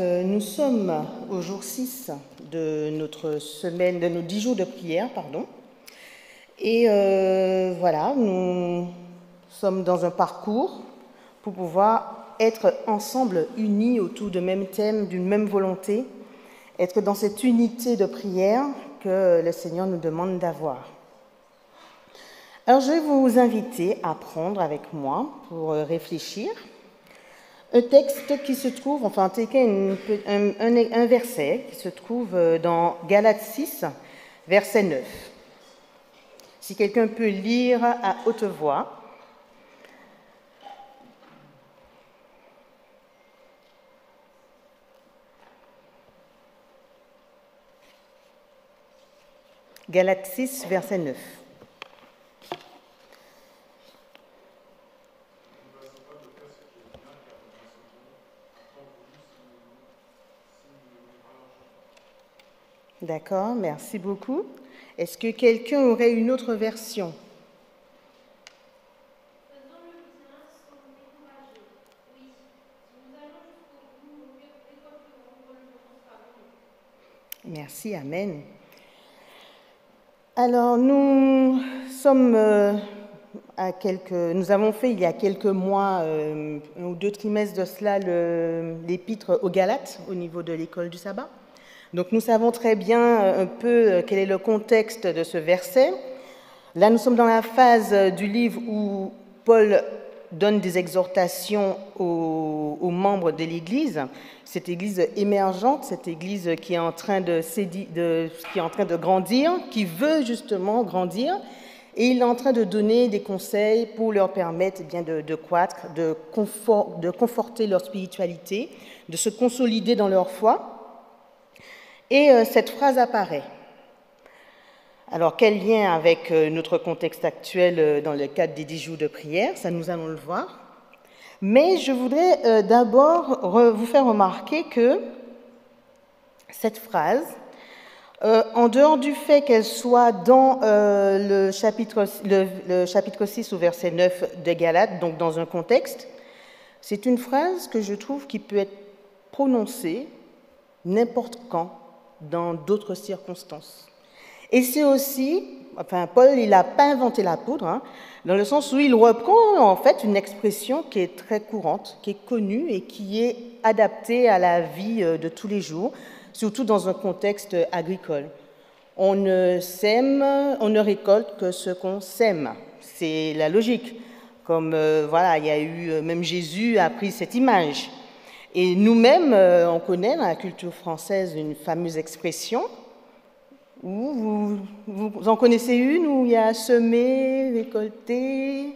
Nous sommes au jour 6 de notre semaine, de nos 10 jours de prière, pardon. Et voilà, nous sommes dans un parcours pour pouvoir être ensemble unis autour du même thème, d'une même volonté, être dans cette unité de prière que le Seigneur nous demande d'avoir. Alors je vais vous inviter à prendre avec moi pour réfléchir un texte qui se trouve, enfin en tout cas un verset qui se trouve dans Galates 6, verset 9. Si quelqu'un peut lire à haute voix. Galates 6, verset 9. D'accord, merci beaucoup. Est-ce que quelqu'un aurait une autre version? Merci, amen. Alors, nous avons fait il y a quelques mois, un ou deux trimestres de cela, l'épître aux Galates au niveau de l'école du sabbat. Donc nous savons très bien un peu quel est le contexte de ce verset. Là, nous sommes dans la phase du livre où Paul donne des exhortations aux membres de l'Église, cette Église émergente, cette Église qui est en train de grandir, qui veut justement grandir, et il est en train de donner des conseils pour leur permettre de croître, de conforter leur spiritualité, de se consolider dans leur foi. Et cette phrase apparaît. Alors, quel lien avec notre contexte actuel dans le cadre des 10 jours de prière? Ça, nous allons le voir. Mais je voudrais d'abord vous faire remarquer que cette phrase, en dehors du fait qu'elle soit dans le chapitre 6 au verset 9 de Galates, donc dans un contexte, c'est une phrase que je trouve qui peut être prononcée n'importe quand, dans d'autres circonstances. Et c'est aussi, Paul, il n'a pas inventé la poudre, dans le sens où il reprend en fait une expression qui est très courante, qui est connue et qui est adaptée à la vie de tous les jours, surtout dans un contexte agricole. On ne récolte que ce qu'on sème. C'est la logique. Comme il y a eu, même Jésus a pris cette image. Et nous-mêmes, on connaît dans la culture française une fameuse expression, vous en connaissez une où il y a semer, récolter.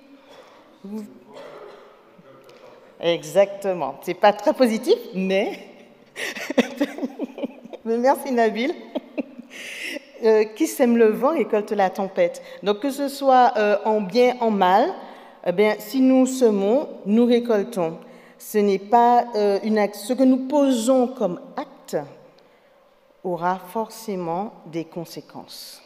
Exactement. C'est pas très positif, mais merci Nabil. qui sème le vent récolte la tempête. Donc que ce soit en bien, en mal, eh bien, si nous semons, nous récoltons. Ce n'est pas ce que nous posons comme acte aura forcément des conséquences.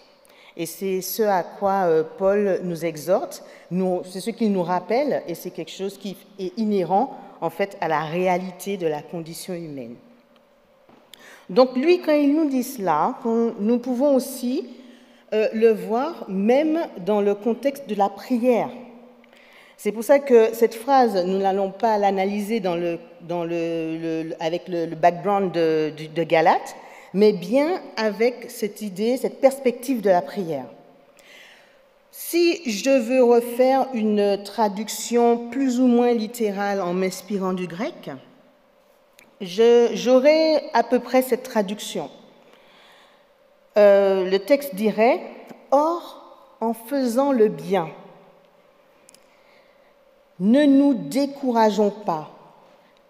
Et c'est ce à quoi Paul nous exhorte, c'est ce qu'il nous rappelle, et c'est quelque chose qui est inhérent en fait à la réalité de la condition humaine. Donc lui, quand il nous dit cela, nous pouvons aussi le voir même dans le contexte de la prière. C'est pour ça que cette phrase, nous n'allons pas l'analyser avec le background de Galates, mais bien avec cette idée, cette perspective de la prière. Si je veux refaire une traduction plus ou moins littérale en m'inspirant du grec, j'aurai à peu près cette traduction. Le texte dirait « Or, en faisant le bien, ne nous décourageons pas »,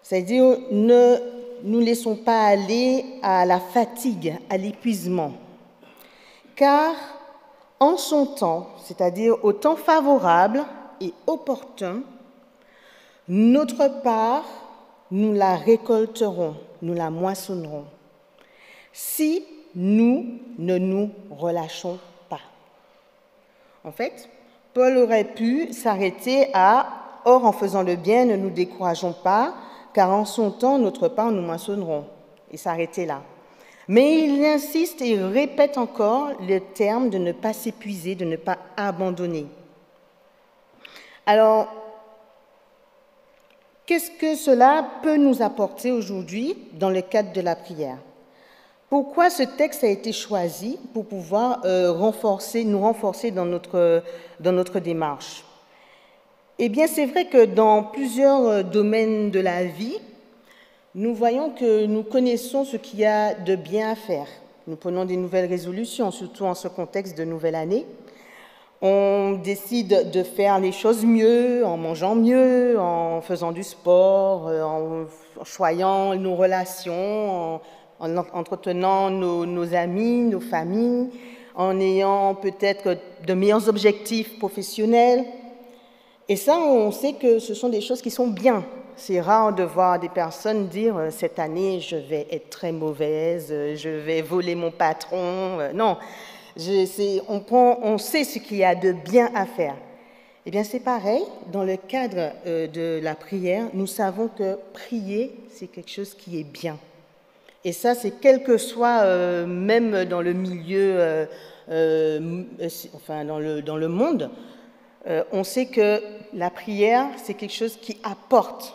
c'est-à-dire ne nous laissons pas aller à la fatigue, à l'épuisement, car en son temps, c'est-à-dire au temps favorable et opportun, notre part, nous la récolterons, nous la moissonnerons, si nous ne nous relâchons pas. En fait, Paul aurait pu s'arrêter à « Or, en faisant le bien, ne nous décourageons pas, car en son temps, notre part, nous moissonnerons », et s'arrêter là. Mais il insiste et répète encore le terme de ne pas s'épuiser, de ne pas abandonner. Alors, qu'est-ce que cela peut nous apporter aujourd'hui dans le cadre de la prière? Pourquoi ce texte a été choisi pour pouvoir nous renforcer dans notre démarche? Eh bien, c'est vrai que dans plusieurs domaines de la vie, nous voyons que nous connaissons ce qu'il y a de bien à faire. Nous prenons des nouvelles résolutions, surtout en ce contexte de nouvelle année. On décide de faire les choses mieux, en mangeant mieux, en faisant du sport, en choyant nos relations, en entretenant nos amis, nos familles, en ayant peut-être de meilleurs objectifs professionnels. Et ça, on sait que ce sont des choses qui sont bien. C'est rare de voir des personnes dire « cette année, je vais être très mauvaise, je vais voler mon patron ». Non, on sait ce qu'il y a de bien à faire. Eh bien, c'est pareil, dans le cadre de la prière, nous savons que prier, c'est quelque chose qui est bien. Et ça, c'est quel que soit, même dans le milieu, dans le monde, on sait que la prière, c'est quelque chose qui apporte,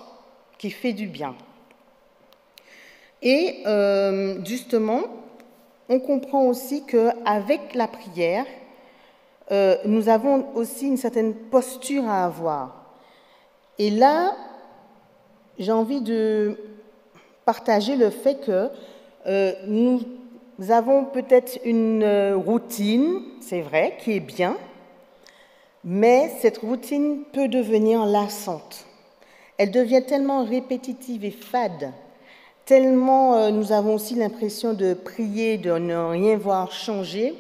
qui fait du bien. Et justement, on comprend aussi qu'avec la prière, nous avons aussi une certaine posture à avoir. Et là, j'ai envie de partager le fait que nous avons peut-être une routine, c'est vrai, qui est bien, mais cette routine peut devenir lassante. Elle devient tellement répétitive et fade, tellement nous avons aussi l'impression de prier, de ne rien voir changer,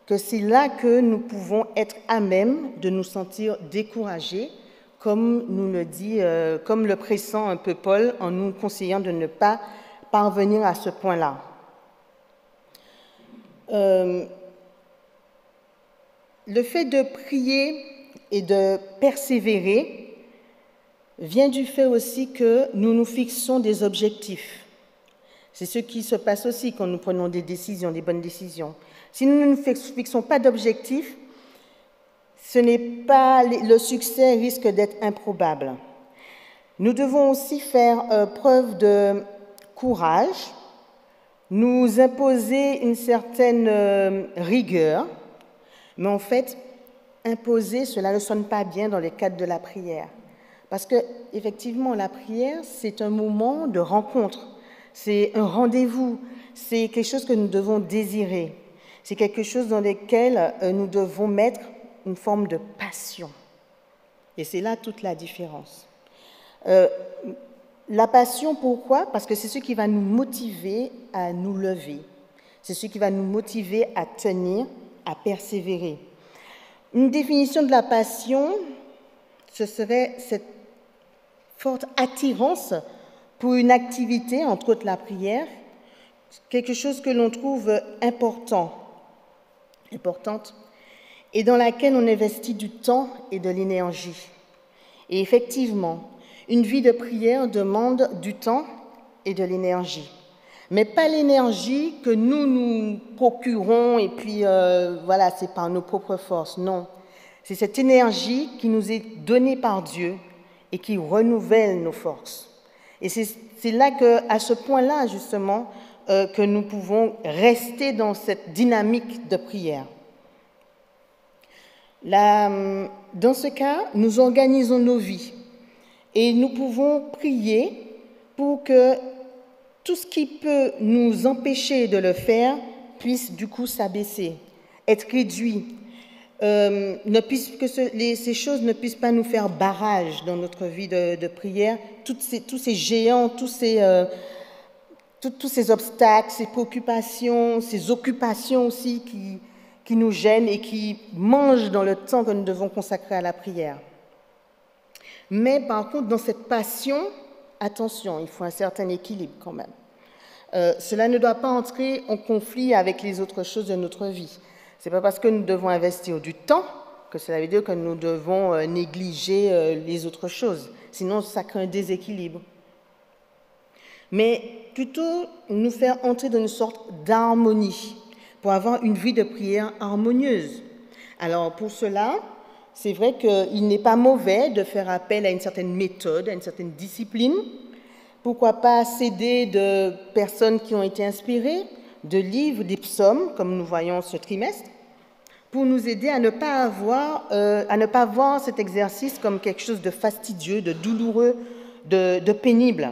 que c'est là que nous pouvons être à même de nous sentir découragés, comme nous le dit, comme le pressent un peu Paul en nous conseillant de ne pas parvenir à ce point-là. Le fait de prier et de persévérer vient du fait aussi que nous nous fixons des objectifs. C'est ce qui se passe aussi quand nous prenons des décisions, des bonnes décisions. Si nous ne nous fixons pas d'objectifs, le succès risque d'être improbable. Nous devons aussi faire preuve de courage, nous imposer une certaine rigueur, mais en fait, imposer, cela ne sonne pas bien dans le cadre de la prière. Parce que, effectivement, la prière, c'est un moment de rencontre, c'est un rendez-vous, c'est quelque chose que nous devons désirer, c'est quelque chose dans lequel nous devons mettre une forme de passion. Et c'est là toute la différence. La passion, pourquoi? Parce que c'est ce qui va nous motiver à nous lever. C'est ce qui va nous motiver à tenir, à persévérer. Une définition de la passion, ce serait cette forte attirance pour une activité, entre autres la prière, quelque chose que l'on trouve importante, et dans laquelle on investit du temps et de l'énergie. Et effectivement, une vie de prière demande du temps et de l'énergie. Mais pas l'énergie que nous procurons et puis voilà, c'est par nos propres forces. Non, c'est cette énergie qui nous est donnée par Dieu et qui renouvelle nos forces. Et c'est là à ce point-là, justement, que nous pouvons rester dans cette dynamique de prière. Dans ce cas, nous organisons nos vies et nous pouvons prier pour que tout ce qui peut nous empêcher de le faire puisse du coup s'abaisser, être réduit, que ces choses ne puissent pas nous faire barrage dans notre vie de prière, tous ces géants, tous ces obstacles, ces préoccupations, ces occupations aussi qui nous gênent et qui mangent dans le temps que nous devons consacrer à la prière. Mais par contre, dans cette passion, attention, il faut un certain équilibre quand même. Cela ne doit pas entrer en conflit avec les autres choses de notre vie. Ce n'est pas parce que nous devons investir du temps que cela veut dire que nous devons négliger les autres choses. Sinon, ça crée un déséquilibre. Mais plutôt nous faire entrer dans une sorte d'harmonie pour avoir une vie de prière harmonieuse. Alors pour cela, c'est vrai qu'il n'est pas mauvais de faire appel à une certaine méthode, à une certaine discipline. Pourquoi pas s'aider de personnes qui ont été inspirées, de livres, des psaumes, comme nous voyons ce trimestre, pour nous aider à ne pas voir cet exercice comme quelque chose de fastidieux, de douloureux, de pénible.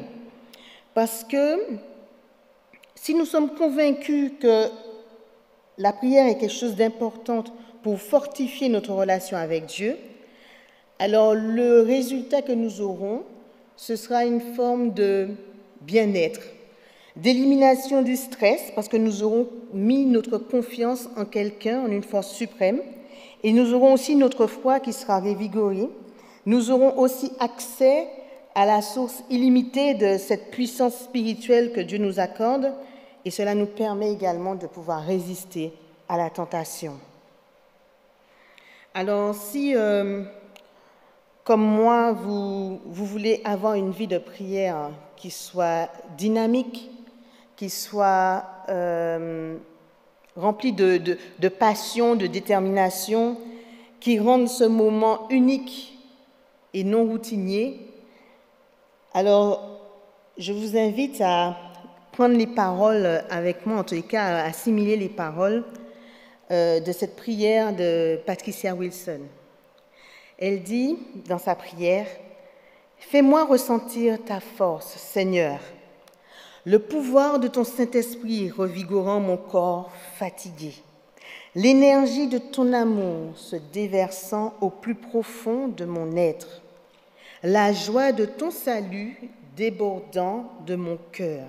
Parce que si nous sommes convaincus que la prière est quelque chose d'important pour fortifier notre relation avec Dieu, alors le résultat que nous aurons, ce sera une forme de bien-être, d'élimination du stress, parce que nous aurons mis notre confiance en quelqu'un, en une force suprême, et nous aurons aussi notre foi qui sera révigorée. Nous aurons aussi accès à la source illimitée de cette puissance spirituelle que Dieu nous accorde, et cela nous permet également de pouvoir résister à la tentation. Alors, si, comme moi, vous voulez avoir une vie de prière qui soit dynamique, qui soit remplie de passion, de détermination, qui rende ce moment unique et non routinier, alors je vous invite à prendre les paroles avec moi, en tous les cas à assimiler les paroles de cette prière de Patricia Wilson. Elle dit dans sa prière, « Fais-moi ressentir ta force, Seigneur, le pouvoir de ton Saint-Esprit revigorant mon corps fatigué, l'énergie de ton amour se déversant au plus profond de mon être, la joie de ton salut débordant de mon cœur.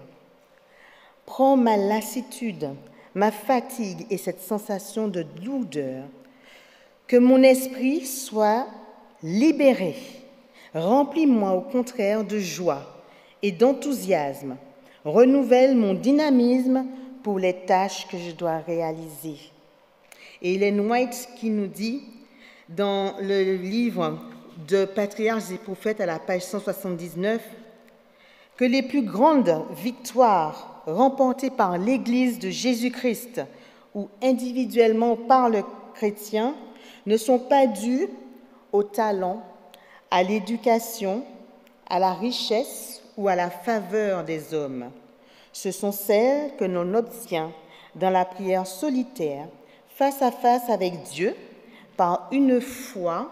Prends ma lassitude, ma fatigue et cette sensation de lourdeur, que mon esprit soit libéré. Remplis-moi au contraire de joie et d'enthousiasme. Renouvelle mon dynamisme pour les tâches que je dois réaliser. » Et Ellen White qui nous dit dans le livre de Patriarches et Prophètes à la page 179 que les plus grandes victoires remportées par l'Église de Jésus-Christ ou individuellement par le chrétien ne sont pas dues au talent, à l'éducation, à la richesse ou à la faveur des hommes. Ce sont celles que l'on obtient dans la prière solitaire, face à face avec Dieu, par une foi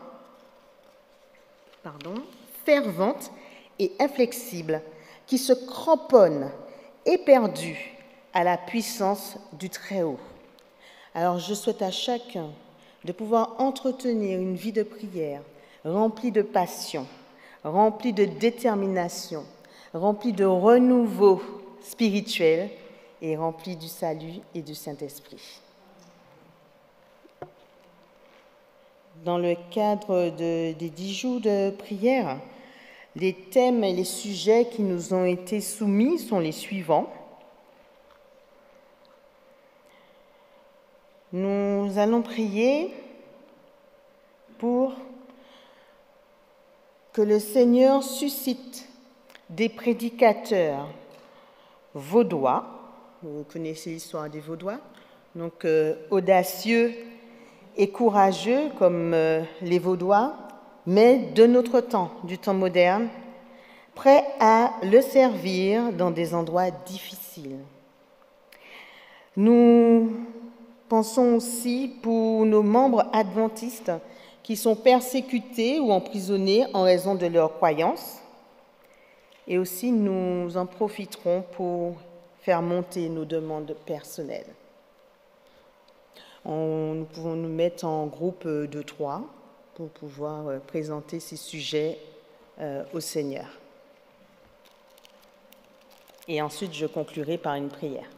fervente et inflexible qui se cramponne éperdue à la puissance du Très-Haut. Alors je souhaite à chacun de pouvoir entretenir une vie de prière remplie de passion, remplie de détermination, remplie de renouveau spirituel et remplis du salut et du Saint-Esprit. Dans le cadre des 10 jours de prière, les thèmes et les sujets qui nous ont été soumis sont les suivants. Nous allons prier pour que le Seigneur suscite des prédicateurs vaudois. Vous connaissez l'histoire des Vaudois, donc audacieux et courageux comme les Vaudois, mais de notre temps, du temps moderne, prêts à le servir dans des endroits difficiles. Nous pensons aussi pour nos membres adventistes qui sont persécutés ou emprisonnés en raison de leurs croyances. Et aussi, nous en profiterons pour faire monter nos demandes personnelles. Nous pouvons nous mettre en groupe de 3 pour pouvoir présenter ces sujets au Seigneur. Et ensuite, je conclurai par une prière.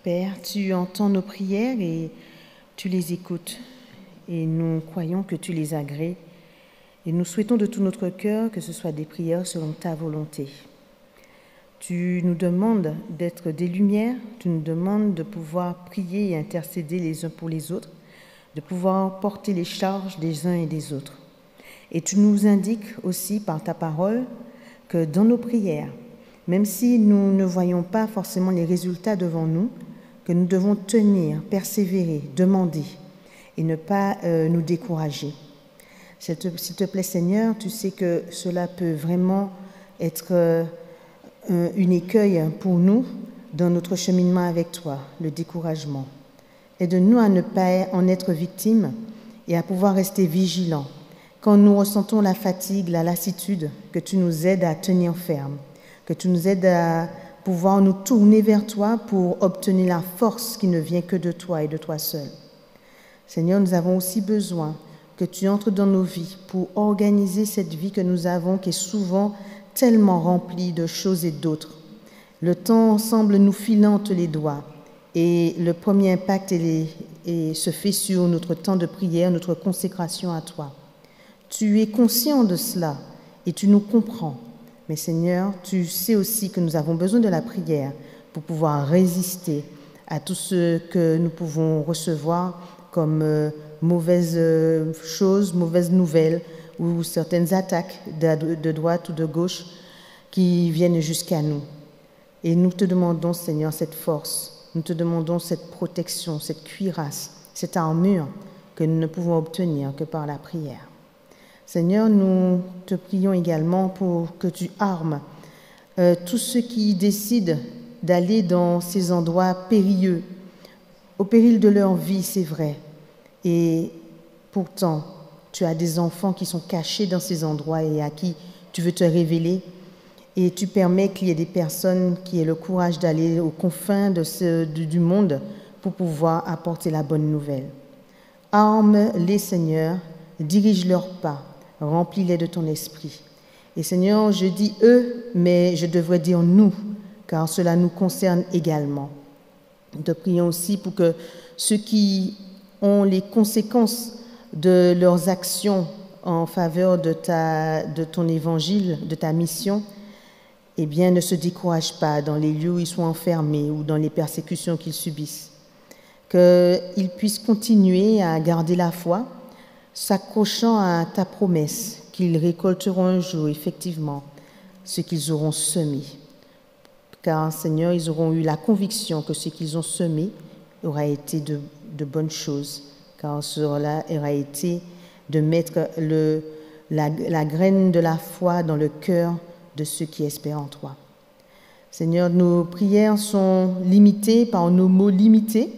Père, tu entends nos prières et tu les écoutes. Et nous croyons que tu les agrées. Et nous souhaitons de tout notre cœur que ce soit des prières selon ta volonté. Tu nous demandes d'être des lumières, tu nous demandes de pouvoir prier et intercéder les uns pour les autres, de pouvoir porter les charges des uns et des autres. Et tu nous indiques aussi par ta parole que dans nos prières, même si nous ne voyons pas forcément les résultats devant nous, que nous devons tenir, persévérer, demander et ne pas nous décourager. S'il te plaît, Seigneur, tu sais que cela peut vraiment être une écueil pour nous dans notre cheminement avec toi, le découragement. Aide-nous à ne pas en être victimes et à pouvoir rester vigilants. Quand nous ressentons la fatigue, la lassitude, que tu nous aides à tenir ferme, que tu nous aides à pouvoir nous tourner vers toi pour obtenir la force qui ne vient que de toi et de toi seul. Seigneur, nous avons aussi besoin que tu entres dans nos vies pour organiser cette vie que nous avons, qui est souvent tellement remplie de choses et d'autres. Le temps semble nous filer entre les doigts et le premier impact se fait sur notre temps de prière, notre consécration à toi. Tu es conscient de cela et tu nous comprends. Mais Seigneur, tu sais aussi que nous avons besoin de la prière pour pouvoir résister à tout ce que nous pouvons recevoir comme mauvaises choses, mauvaises nouvelles ou certaines attaques de droite ou de gauche qui viennent jusqu'à nous. Et nous te demandons, Seigneur, cette force, nous te demandons cette protection, cette cuirasse, cette armure que nous ne pouvons obtenir que par la prière. Seigneur, nous te prions également pour que tu armes tous ceux qui décident d'aller dans ces endroits périlleux, au péril de leur vie, c'est vrai. Et pourtant, tu as des enfants qui sont cachés dans ces endroits et à qui tu veux te révéler. Et tu permets qu'il y ait des personnes qui aient le courage d'aller aux confins du monde pour pouvoir apporter la bonne nouvelle. Arme-les, Seigneur, dirige leurs pas, remplis-les de ton esprit. Et Seigneur, je dis eux, mais je devrais dire nous, car cela nous concerne également. Nous te prions aussi pour que ceux qui ont les conséquences de leurs actions en faveur de ton évangile, de ta mission, eh bien, ne se découragent pas dans les lieux où ils sont enfermés ou dans les persécutions qu'ils subissent. Qu'ils puissent continuer à garder la foi, s'accrochant à ta promesse qu'ils récolteront un jour, effectivement, ce qu'ils auront semé. Car, Seigneur, ils auront eu la conviction que ce qu'ils ont semé aura été de bonnes choses, car cela aura été de mettre la graine de la foi dans le cœur de ceux qui espèrent en toi. Seigneur, nos prières sont limitées par nos mots limités,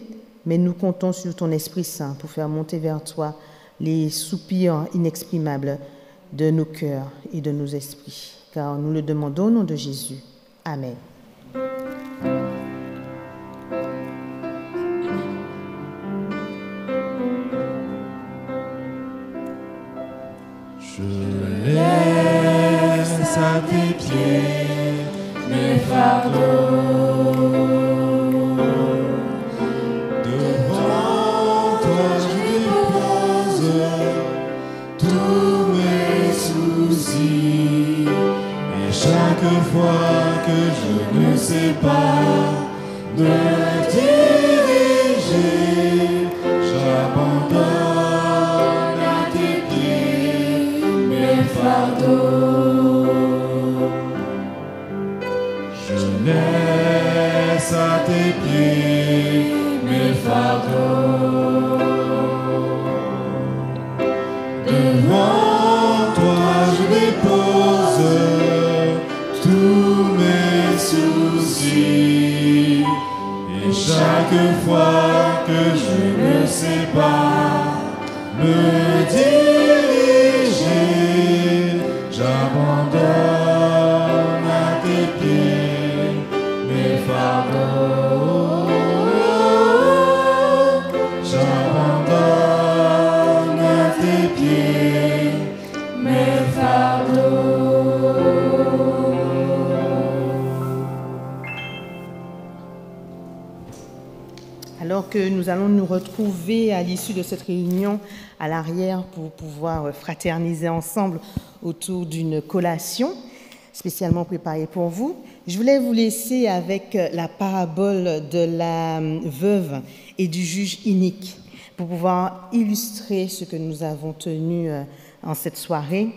mais nous comptons sur ton Esprit Saint pour faire monter vers toi les soupirs inexprimables de nos cœurs et de nos esprits, car nous le demandons au nom de Jésus. Amen. Je l'ai à tes pieds mes fardeaux. Devant toi je dépose tous mes soucis. Et chaque fois que je ne sais pas me diriger, j'abandonne à tes pieds mes fardeaux. Je laisse à tes pieds mes fardeaux. Devant toi je dépose tous mes soucis. Et chaque fois que je ne sais pas me diriger, j'abandonne à tes pieds mes fardeaux. J'abandonne à tes pieds mes fardeaux. Alors que nous allons nous retrouver à l'issue de cette réunion à l'arrière pour pouvoir fraterniser ensemble autour d'une collation spécialement préparée pour vous, je voulais vous laisser avec la parabole de la veuve et du juge inique pour pouvoir illustrer ce que nous avons tenu en cette soirée.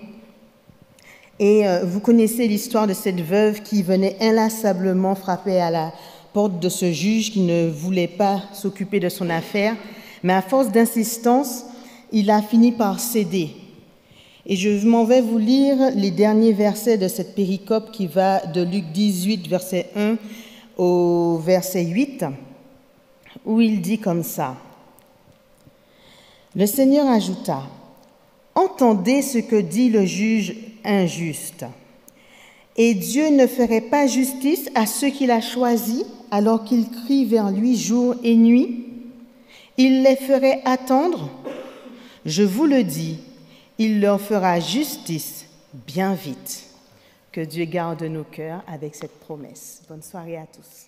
Et vous connaissez l'histoire de cette veuve qui venait inlassablement frapper à la porte de ce juge qui ne voulait pas s'occuper de son affaire, mais à force d'insistance, il a fini par céder. Et je m'en vais vous lire les derniers versets de cette péricope qui va de Luc 18, verset 1 au verset 8, où il dit comme ça. Le Seigneur ajouta, « Entendez ce que dit le juge injuste. Et Dieu ne ferait pas justice à ceux qu'il a choisis alors qu'ils crient vers lui jour et nuit? Il les ferait attendre? Je vous le dis, il leur fera justice bien vite. » Que Dieu garde nos cœurs avec cette promesse. Bonne soirée à tous.